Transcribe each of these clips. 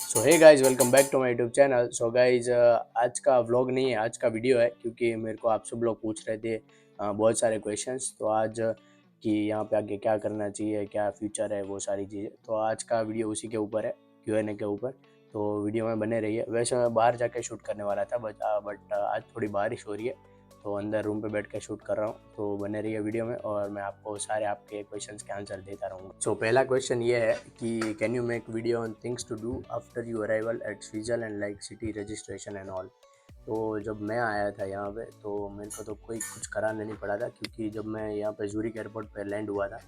So hey guys, welcome back to my YouTube channel. So guys, आज का vlog नहीं है, आज का वीडियो है, क्योंकि मेरे को आप सब लोग पूछ रहे थे बहुत सारे क्वेश्चंस। तो आज कि यहाँ पे आगे क्या करना चाहिए, क्या फ्यूचर है, वो सारी चीज़ें। तो आज का वीडियो उसी के ऊपर है, Q&A के ऊपर। तो वीडियो में बने रहिए। वैसे मैं बाहर जाके शूट करने वाला था, बट आज थोड़ी बारिश हो रही है, तो अंदर रूम पे बैठ के शूट कर रहा हूँ। तो बने रहिए वीडियो में और मैं आपको सारे आपके क्वेश्चंस के आंसर देता रहूँगा। सो पहला क्वेश्चन ये है कि can you make video on things to do after you arrival at Switzerland, like city registration and all. तो जब मैं आया था यहाँ पे, तो मेरे को तो कोई कुछ कराना नहीं पड़ा था, क्योंकि जब मैं यहाँ पे ज़ूरिक एयरपोर्ट पे लैंड हुआ था,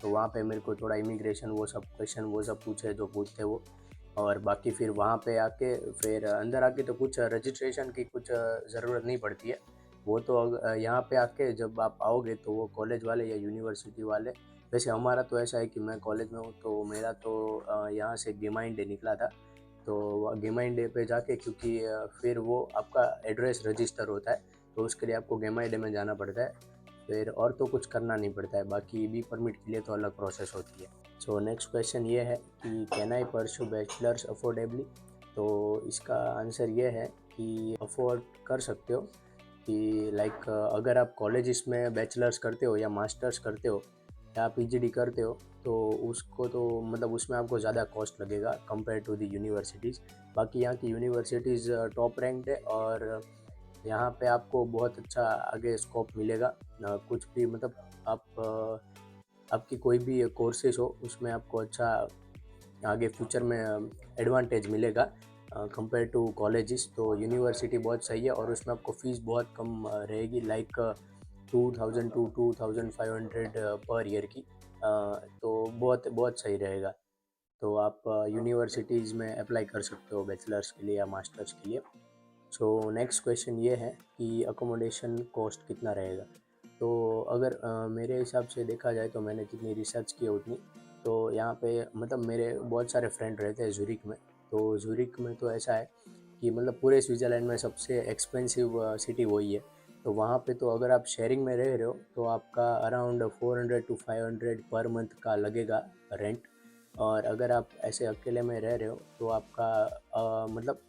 तो वहाँ पे मेरे को थोड़ा इमिग्रेशन वो सब क्वेश्चन वो सब पूछे जो पूछते वो। और बाकी फिर वहाँ पे आके, फिर अंदर आके तो कुछ रजिस्ट्रेशन की कुछ ज़रूरत नहीं पड़ती है। वो तो यहाँ पे आके जब आप आओगे तो वो कॉलेज वाले या यूनिवर्सिटी वाले, वैसे हमारा तो ऐसा है कि मैं कॉलेज में हूँ, तो मेरा तो यहाँ से गेमाइंडे निकला था। तो गेमाइंडे पे जाके, क्योंकि फिर वो आपका एड्रेस रजिस्टर होता है, तो उसके लिए आपको गेमाइंडे में जाना पड़ता है। फिर और तो कुछ करना नहीं पड़ता है, बाकी बी परमिट के लिए तो अलग प्रोसेस होती है। सो नेक्स्ट क्वेश्चन ये है कि कैन आई परस्यू बैचलर्स अफोर्डेबली। तो इसका आंसर ये है कि अफोर्ड कर सकते हो, कि लाइक अगर आप कॉलेज में बैचलर्स करते हो या मास्टर्स करते हो या पीजीडी करते हो, तो उसको तो मतलब उसमें आपको ज़्यादा कॉस्ट लगेगा कंपेयर टू द यूनिवर्सिटीज़। बाकी यहाँ की यूनिवर्सिटीज़ टॉप रैंक्ड है, और यहाँ पे आपको बहुत अच्छा आगे स्कोप मिलेगा। कुछ भी मतलब आप आपकी कोई भी कोर्सेज हो, उसमें आपको अच्छा आगे फ्यूचर में एडवांटेज मिलेगा कंपेयर टू कॉलेजेस। तो यूनिवर्सिटी बहुत सही है, और उसमें आपको फ़ीस बहुत कम रहेगी, लाइक 2000 टू 2500 पर ईयर की। तो बहुत बहुत सही रहेगा। तो आप यूनिवर्सिटीज़ में अप्लाई कर सकते हो बैचलर्स के लिए या मास्टर्स के लिए। सो नेक्स्ट क्वेश्चन ये है कि अकोमोडेशन कॉस्ट कितना रहेगा। तो अगर मेरे हिसाब से देखा जाए, तो मैंने जितनी रिसर्च की है उतनी, तो यहाँ पे मतलब मेरे बहुत सारे फ्रेंड रहते हैं ज़ूरिक में। तो ज़ूरिक में तो ऐसा है कि मतलब पूरे स्विट्ज़रलैंड में सबसे एक्सपेंसिव सिटी वही है। तो वहाँ पे तो अगर आप शेयरिंग में रह रहे हो, तो आपका अराउंड 400 टू 500 पर मंथ का लगेगा रेंट। और अगर आप ऐसे अकेले में रह रहे हो, तो आपका मतलब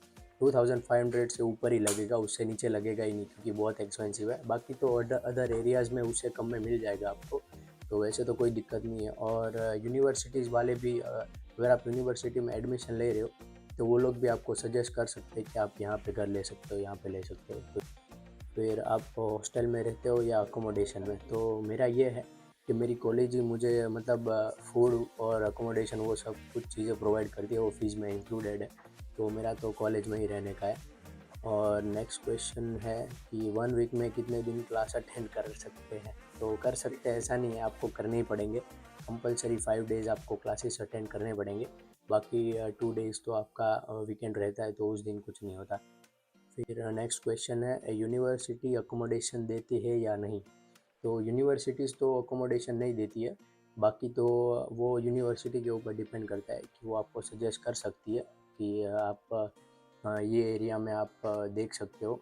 2500 से ऊपर ही लगेगा, उससे नीचे लगेगा ही नहीं, क्योंकि बहुत एक्सपेंसिव है। बाकी तो अदर एरियाज़ में उससे कम में मिल जाएगा आपको, तो वैसे तो कोई दिक्कत नहीं है। और यूनिवर्सिटीज़ वाले भी अगर आप यूनिवर्सिटी में एडमिशन ले रहे हो, तो वो लोग भी आपको सजेस्ट कर सकते हैं कि आप यहाँ पे घर ले सकते हो, यहाँ पे ले सकते हो। तो फिर आप हॉस्टल में रहते हो या अकोमोडेशन में, तो मेरा ये है कि मेरी कॉलेज ही मुझे मतलब फूड और अकोमोडेशन वो सब कुछ चीज़ें प्रोवाइड करती है, वो फीस में इंक्लूडेड है। तो मेरा तो कॉलेज में ही रहने का है। और नेक्स्ट क्वेश्चन है कि 1 वीक में कितने दिन क्लास अटेंड कर सकते हैं। तो कर सकते हैं ऐसा नहीं है, आपको करने ही पड़ेंगे। कंपलसरी 5 डेज़ आपको क्लासेस अटेंड करने पड़ेंगे। बाकी 2 डेज़ तो आपका वीकेंड रहता है, तो उस दिन कुछ नहीं होता। फिर नेक्स्ट क्वेश्चन है यूनिवर्सिटी अकोमोडेशन देती है या नहीं। तो यूनिवर्सिटीज़ तो अकोमोडेशन नहीं देती है। बाकी तो वो यूनिवर्सिटी के ऊपर डिपेंड करता है कि वो आपको सजेस्ट कर सकती है कि आप ये एरिया में आप देख सकते हो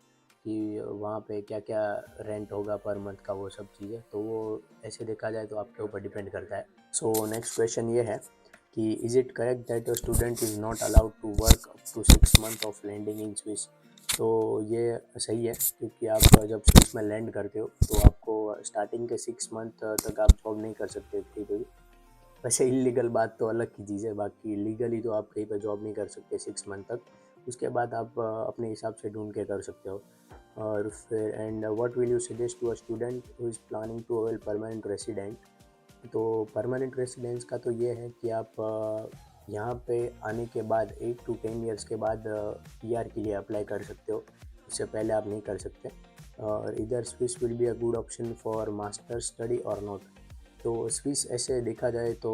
कि वहाँ पे क्या क्या रेंट होगा पर मंथ का, वो सब चीज़ें। तो वो ऐसे देखा जाए तो आपके ऊपर डिपेंड करता है। सो नेक्स्ट क्वेश्चन ये है कि is it correct that a student is not allowed to work up to 6 month of landing in Swiss. तो ये सही है, क्योंकि आप जब स्विस में लैंड करते हो, तो आपको स्टार्टिंग के 6 मंथ तक आप जॉब नहीं कर सकते कहीं पे भी। वैसे इलीगल बात तो अलग की चीज़ है, बाकी लीगली तो आप कहीं पे जॉब नहीं कर सकते 6 मंथ तक। उसके बाद आप अपने हिसाब से ढूंढ के कर सकते हो। और फिर and what will you suggest to a student who is planning to avail permanent resident. तो परमानेंट रेसिडेंस का तो ये है कि आप यहाँ पे आने के बाद 8 to 10 ईयर्स के बाद पीआर के लिए अप्लाई कर सकते हो। उससे पहले आप नहीं कर सकते। और इधर Swiss will be a good option for master study और नॉट। तो स्विस ऐसे देखा जाए तो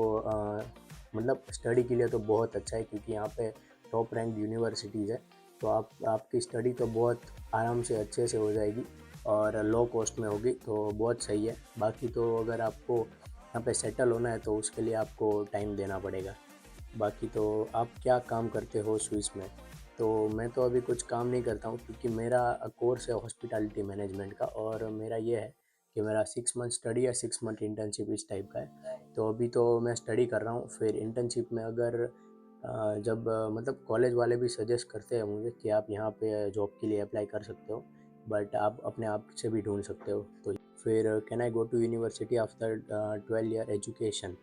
मतलब स्टडी के लिए तो बहुत अच्छा है, क्योंकि यहाँ पे टॉप रैंक यूनिवर्सिटीज़ है। तो आपकी स्टडी तो बहुत आराम से अच्छे से हो जाएगी, और लो कॉस्ट में होगी, तो बहुत सही है। बाकी तो अगर आपको यहाँ पे सेटल होना है, तो उसके लिए आपको टाइम देना पड़ेगा। बाकी तो आप क्या काम करते हो स्विस में। तो मैं तो अभी कुछ काम नहीं करता हूँ, क्योंकि मेरा कोर्स है हॉस्पिटैलिटी मैनेजमेंट का, और मेरा ये है कि मेरा 6 मंथ स्टडी या 6 मंथ इंटर्नशिप इस टाइप का है। तो अभी तो मैं स्टडी कर रहा हूँ। फिर इंटर्नशिप में अगर जब मतलब कॉलेज वाले भी सजेस्ट करते हैं मुझे कि आप यहाँ पे जॉब के लिए अप्लाई कर सकते हो, बट आप अपने आप से भी ढूंढ सकते हो। तो फिर can I go to university after 12 year education,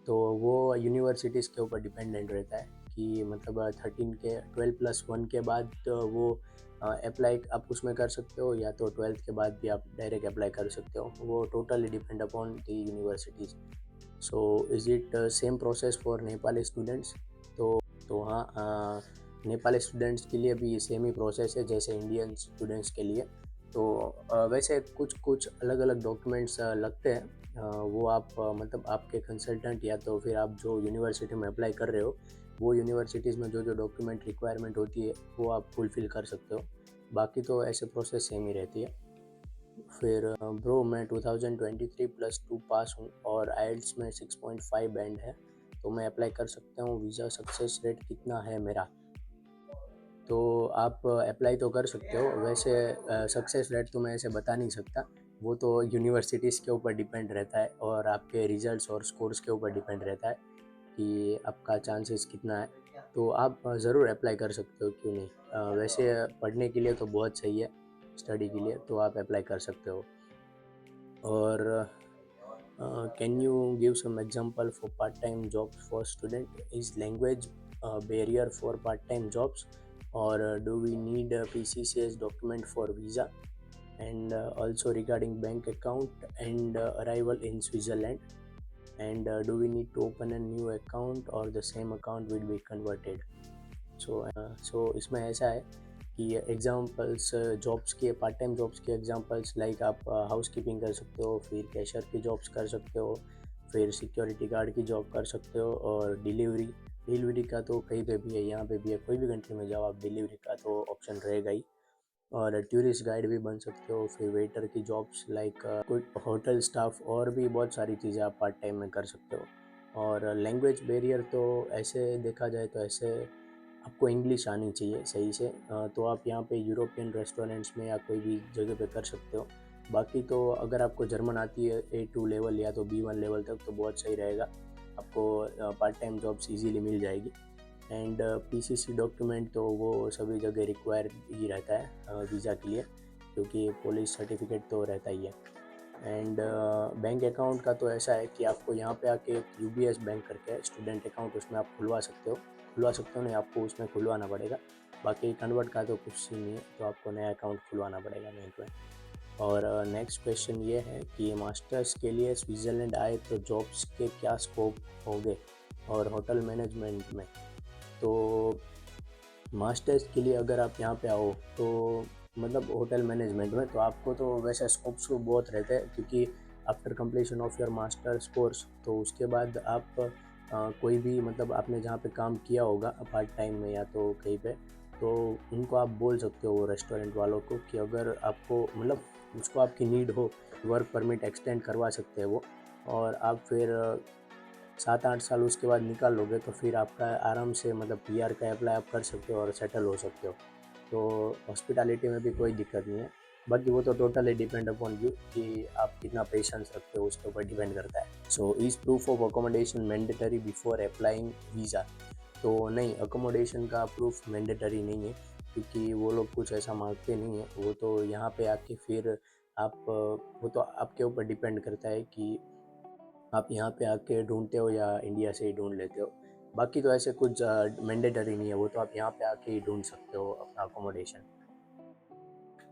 तो वो यूनिवर्सिटीज़ के ऊपर डिपेंडेंट रहता है कि मतलब 13 के 12+1 के बाद वो अप्लाई आप उसमें कर सकते हो, या तो 12th के बाद भी आप डायरेक्ट अप्लाई कर सकते हो। वो totally depend upon the universities. So is it same process for Nepali students? तो हाँ, नेपाली स्टूडेंट्स के लिए भी सेम ही प्रोसेस है जैसे इंडियन स्टूडेंट्स के लिए। तो वैसे कुछ कुछ अलग अलग डॉक्यूमेंट्स लगते हैं। वो आप मतलब आपके कंसल्टेंट या तो फिर आप जो यूनिवर्सिटी में अप्लाई कर रहे हो, वो यूनिवर्सिटीज़ में जो जो डॉक्यूमेंट रिक्वायरमेंट होती है वो आप फुलफ़िल कर सकते हो। बाकी तो ऐसे प्रोसेस सेम ही रहती है। फिर ब्रो मैं 2023+2 पास हूँ और आइल्स में 6.5 बैंड है, तो मैं अप्लाई कर सकता हूँ। वीज़ा सक्सेस रेट कितना है मेरा? तो आप अप्लाई तो कर सकते हो। वैसे सक्सेस रेट तो मैं ऐसे बता नहीं सकता, वो तो यूनिवर्सिटीज़ के ऊपर डिपेंड रहता है और आपके रिजल्ट्स और स्कोर्स के ऊपर डिपेंड रहता है कि आपका चांसेस कितना है। तो आप ज़रूर अप्लाई कर सकते हो, क्यों नहीं। वैसे पढ़ने के लिए तो बहुत सही है, स्टडी के लिए तो आप अप्लाई कर सकते हो। और can you give some example for part time jobs for student? Is language barrier for part time jobs, or do we need a PCCS document for visa? And also regarding bank account and arrival in Switzerland, and do we need to open a new account or the same account will be converted? So इसमें ऐसा है कि examples jobs के, part time jobs के examples like आप house keeping कर सकते हो, फिर कैशियर की जॉब्स कर सकते हो, फिर सिक्योरिटी गार्ड की जॉब कर सकते हो, और डिलीवरी का तो कहीं पे भी है, यहाँ पे भी है, कोई भी कंट्री में जाओ आप डिलीवरी का तो ऑप्शन रहेगा ही। और टूरिस्ट गाइड भी बन सकते हो, फिर वेटर की जॉब्स लाइक कोई होटल स्टाफ, और भी बहुत सारी चीज़ें आप पार्ट टाइम में कर सकते हो। और लैंग्वेज बैरियर तो ऐसे देखा जाए तो ऐसे आपको इंग्लिश आनी चाहिए सही से, तो आप यहाँ पे यूरोपियन रेस्टोरेंट्स में या कोई भी जगह पे कर सकते हो। बाकी तो अगर आपको जर्मन आती है A2 लेवल या तो B1 लेवल तक तो बहुत सही रहेगा, आपको पार्ट टाइम जॉब्स इजीली मिल जाएगी। एंड PCC डॉक्यूमेंट तो वो सभी जगह रिक्वायर ही रहता है वीज़ा के लिए, क्योंकि पुलिस सर्टिफिकेट तो रहता ही है। एंड बैंक अकाउंट का तो ऐसा है कि आपको यहाँ पे आके एक UBS बैंक करके है स्टूडेंट अकाउंट, उसमें आप खुलवा सकते हो नहीं, आपको उसमें खुलवाना पड़ेगा। बाकी कन्वर्ट का तो कुछ ही नहीं है, तो आपको नया अकाउंट खुलवाना पड़ेगा बैंक में। और नेक्स्ट क्वेश्चन ये है कि मास्टर्स के लिए स्विट्ज़रलैंड आए तो जॉब्स के क्या स्कोप होंगे और होटल मैनेजमेंट में? तो मास्टर्स के लिए अगर आप यहाँ पे आओ तो मतलब होटल मैनेजमेंट में, तो आपको तो वैसे स्कोप्स तो बहुत रहते हैं, क्योंकि after completion of your masters course तो उसके बाद आप कोई भी मतलब आपने जहाँ पे काम किया होगा पार्ट टाइम में या तो कहीं पे, तो उनको आप बोल सकते हो वो रेस्टोरेंट वालों को कि अगर आपको मतलब उसको आपकी नीड हो, वर्क परमिट एक्सटेंड करवा सकते हैं वो। और आप फिर 7-8 साल उसके बाद निकाल लोगे तो फिर आपका आराम से मतलब PR का अप्लाई आप कर सकते हो और सेटल हो सकते हो। तो हॉस्पिटैलिटी में भी कोई दिक्कत नहीं है। बाकी वो तो टोटली डिपेंड अपॉन यू कि आप कितना पेशेंस रखते हो, उसके ऊपर डिपेंड करता है। So is proof of accommodation mandatory before applying visa? तो नहीं, अकोमोडेशन का प्रूफ मैंडेटरी नहीं है, क्योंकि वो लोग कुछ ऐसा मांगते नहीं है। वो तो यहाँ पे आके फिर आप वो तो आपके ऊपर डिपेंड करता है कि आप यहाँ पे आके ढूंढते हो या इंडिया से ही ढूंढ लेते हो। बाकी तो ऐसे कुछ मैंडेटरी नहीं है, वो तो आप यहाँ पे आके ही ढूंढ सकते हो अपना अकोमोडेशन।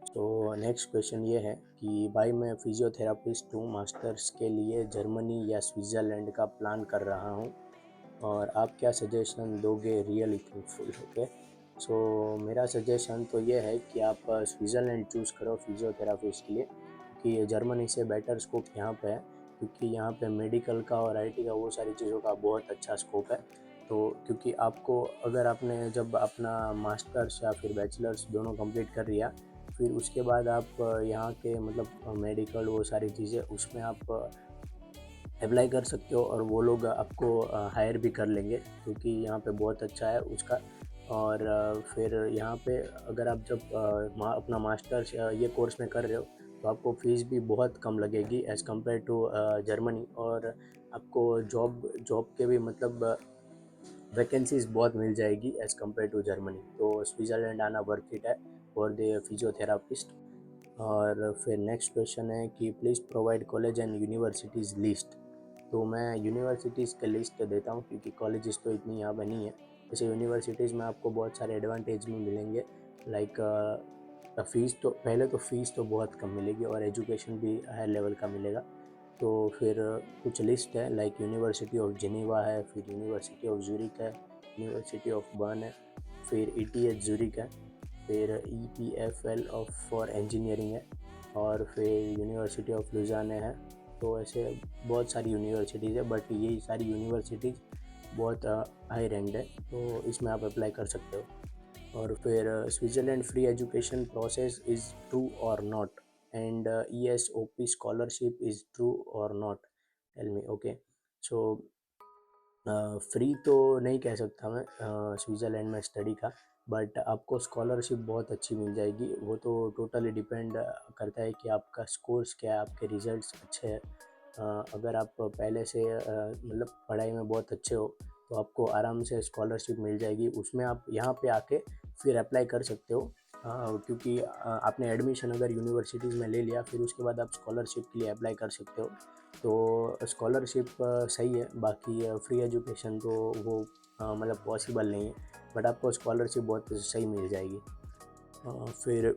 तो नेक्स्ट क्वेश्चन ये है कि भाई मैं फिजियोथेरापिस्ट हूँ, मास्टर्स के लिए जर्मनी या स्विट्ज़रलैंड का प्लान कर रहा हूँ, और आप क्या सजेशन दोगे? Really thankful. ओके, सो मेरा सजेशन तो ये है कि आप स्विट्ज़रलैंड चूज़ करो फिजियोथेरापिस्ट के लिए, क्योंकि जर्मनी से बेटर स्कोप यहाँ पे है, क्योंकि यहाँ पे मेडिकल का और IT का वो सारी चीज़ों का बहुत अच्छा स्कोप है। तो क्योंकि आपको अगर आपने जब अपना मास्टर्स या फिर बैचलर्स दोनों कंप्लीट कर लिया, फिर उसके बाद आप यहाँ के मतलब मेडिकल वो सारी चीज़ें उसमें आप अप्लाई कर सकते हो, और वो लोग आपको हायर भी कर लेंगे, क्योंकि यहाँ पे बहुत अच्छा है उसका। और फिर यहाँ पे अगर आप जब अपना मास्टर्स ये कोर्स में कर रहे हो तो आपको फ़ीस भी बहुत कम लगेगी एज़ कम्पेयर टू जर्मनी। और आपको जॉब के भी मतलब वैकेंसीज बहुत मिल जाएगी एज़ कम्पेयर टू जर्मनी। तो स्विट्ज़रलैंड आना वर्थ इट है फॉर द फिजियोथेरापिस्ट। और फिर नेक्स्ट क्वेश्चन है कि please provide college and universities list. तो मैं यूनिवर्सिटीज़ का लिस्ट देता हूँ क्योंकि कॉलेजेस तो इतनी यहाँ पर नहीं है। जैसे यूनिवर्सिटीज़ में आपको बहुत सारे एडवांटेज भी मिलेंगे, लाइक फ़ीस तो पहले तो फ़ीस तो बहुत कम मिलेगी और एजुकेशन भी हाई लेवल का मिलेगा। तो फिर कुछ लिस्ट है, लाइक यूनिवर्सिटी ऑफ जिनेवा है, फिर यूनिवर्सिटी ऑफ ज़ूरिक है, यूनिवर्सिटी ऑफ बर्न है, फिर ETH ज़ूरिक है, फिर EPFL ऑफ फॉर इंजीनियरिंग है, और फिर यूनिवर्सिटी ऑफ लुज़ाने है। तो ऐसे बहुत सारी यूनिवर्सिटीज़ है, बट ये सारी यूनिवर्सिटीज़ बहुत हाई रैंक्ड है, तो इसमें आप अप्लाई कर सकते हो। और फिर Switzerland free education process is true और not, and ESOP scholarship is true और not, tell me. Okay, so free तो नहीं कह सकता मैं स्विट्ज़रलैंड में स्टडी का, बट आपको स्कॉलरशिप बहुत अच्छी मिल जाएगी। वो तो टोटली डिपेंड करता है कि आपका स्कोर्स क्या है, आपके रिजल्ट्स अच्छे हैं। अगर आप पहले से मतलब पढ़ाई में बहुत अच्छे हो तो आपको आराम से स्कॉलरशिप मिल जाएगी। उसमें आप यहाँ पे आके फिर अप्लाई कर सकते हो, क्योंकि आपने एडमिशन अगर यूनिवर्सिटीज़ में ले लिया फिर उसके बाद आप स्कॉलरशिप के लिए अप्लाई कर सकते हो। तो स्कॉलरशिप सही है, बाकी फ्री एजुकेशन तो वो मतलब पॉसिबल नहीं है, बट आपको स्कॉलरशिप बहुत सही मिल जाएगी। फिर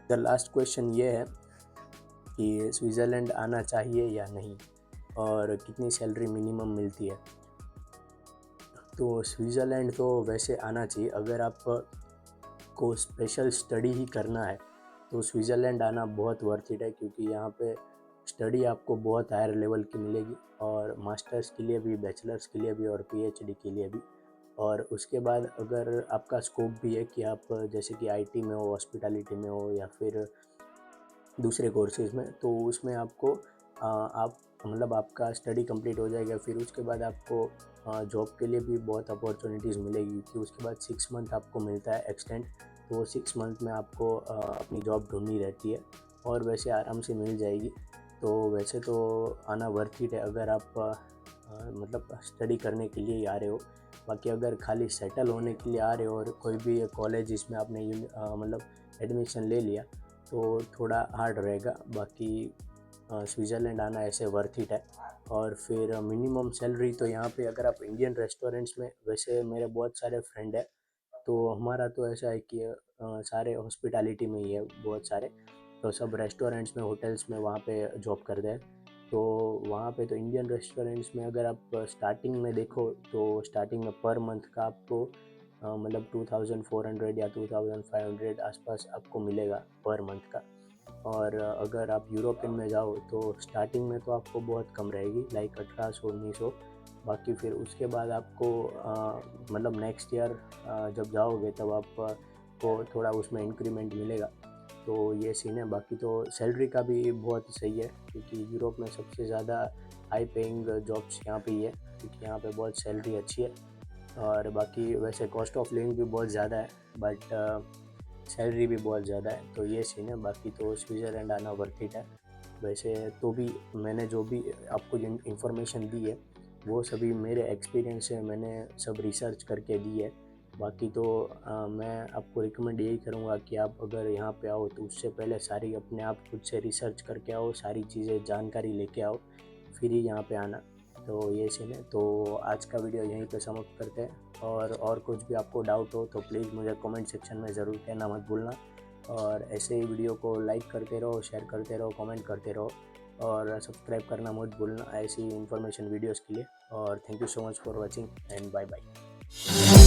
द लास्ट क्वेश्चन ये है कि स्विट्ज़रलैंड आना चाहिए या नहीं, और कितनी सैलरी मिनिमम मिलती है। तो स्विट्ज़रलैंड तो वैसे आना चाहिए, अगर आप को स्पेशल स्टडी ही करना है तो स्विट्ज़रलैंड आना बहुत वर्थ इट है, क्योंकि यहाँ पे स्टडी आपको बहुत हायर लेवल की मिलेगी, और मास्टर्स के लिए भी, बैचलर्स के लिए भी, और PhD के लिए भी। और उसके बाद अगर आपका स्कोप भी है कि आप जैसे कि IT में हो, हॉस्पिटैलिटी में हो, या फिर दूसरे कोर्सेज़ में, तो उसमें आपको आप मतलब आपका स्टडी कंप्लीट हो जाएगा, फिर उसके बाद आपको जॉब के लिए भी बहुत अपॉर्चुनिटीज़ मिलेगी, कि उसके बाद 6 मंथ आपको मिलता है एक्सटेंड। तो वो 6 मंथ में आपको अपनी जॉब ढूंढनी रहती है, और वैसे आराम से मिल जाएगी। तो वैसे तो आना वर्थ इट है अगर आप मतलब स्टडी करने के लिए ही आ रहे हो। बाकी अगर खाली सेटल होने के लिए आ रहे हो और कोई भी कॉलेज जिसमें आपने मतलब एडमिशन ले लिया, तो थोड़ा हार्ड रहेगा। बाकी स्विट्ज़रलैंड आना ऐसे वर्थ इट है। और फिर मिनिमम सैलरी तो यहाँ पे अगर आप इंडियन रेस्टोरेंट्स में, वैसे मेरे बहुत सारे फ्रेंड है, तो हमारा तो ऐसा है कि सारे हॉस्पिटैलिटी में ही है बहुत सारे, तो सब रेस्टोरेंट्स में, होटल्स में वहाँ पे जॉब करते हैं। तो वहाँ पे तो इंडियन रेस्टोरेंट्स में अगर आप स्टार्टिंग में देखो तो स्टार्टिंग में पर मंथ का आपको मतलब 2400 या 2500 आसपास आपको मिलेगा पर मंथ का। और अगर आप यूरोपियन में जाओ तो स्टार्टिंग में तो आपको बहुत कम रहेगी, लाइक 1800-1900। बाकी फिर उसके बाद आपको मतलब नेक्स्ट ईयर जब जाओगे तब आपको थोड़ा उसमें इंक्रीमेंट मिलेगा। तो ये सीन है। बाकी तो सैलरी का भी बहुत सही है, क्योंकि यूरोप में सबसे ज़्यादा हाई पेइंग जॉब्स यहाँ पे ही है, क्योंकि यहाँ पे बहुत सैलरी अच्छी है। और बाकी वैसे कॉस्ट ऑफ लिविंग भी बहुत ज़्यादा है, बट सैलरी भी बहुत ज़्यादा है, तो ये सीन है। बाकी तो स्विट्ज़रलैंड आना वर्थ इट है। वैसे तो भी मैंने जो भी आपको इन्फॉर्मेशन दी है वो सभी मेरे एक्सपीरियंस से मैंने सब रिसर्च करके दी है। बाकी तो मैं आपको रिकमेंड यही करूँगा कि आप अगर यहाँ पे आओ तो उससे पहले सारी अपने आप खुद से रिसर्च करके आओ, सारी चीज़ें जानकारी लेके आओ, फिर ही यहाँ पे आना। तो ये सीन है। तो आज का वीडियो यहीं पे समाप्त करते हैं, और कुछ भी आपको डाउट हो तो प्लीज़ मुझे कमेंट सेक्शन में ज़रूर कहना मत भूलना। और ऐसे ही वीडियो को लाइक करते रहो, शेयर करते रहो, कमेंट करते रहो, और सब्सक्राइब करना मत भूलना ऐसी इन्फॉर्मेशन वीडियोज़ के लिए। और thank you so much for watching, and bye bye.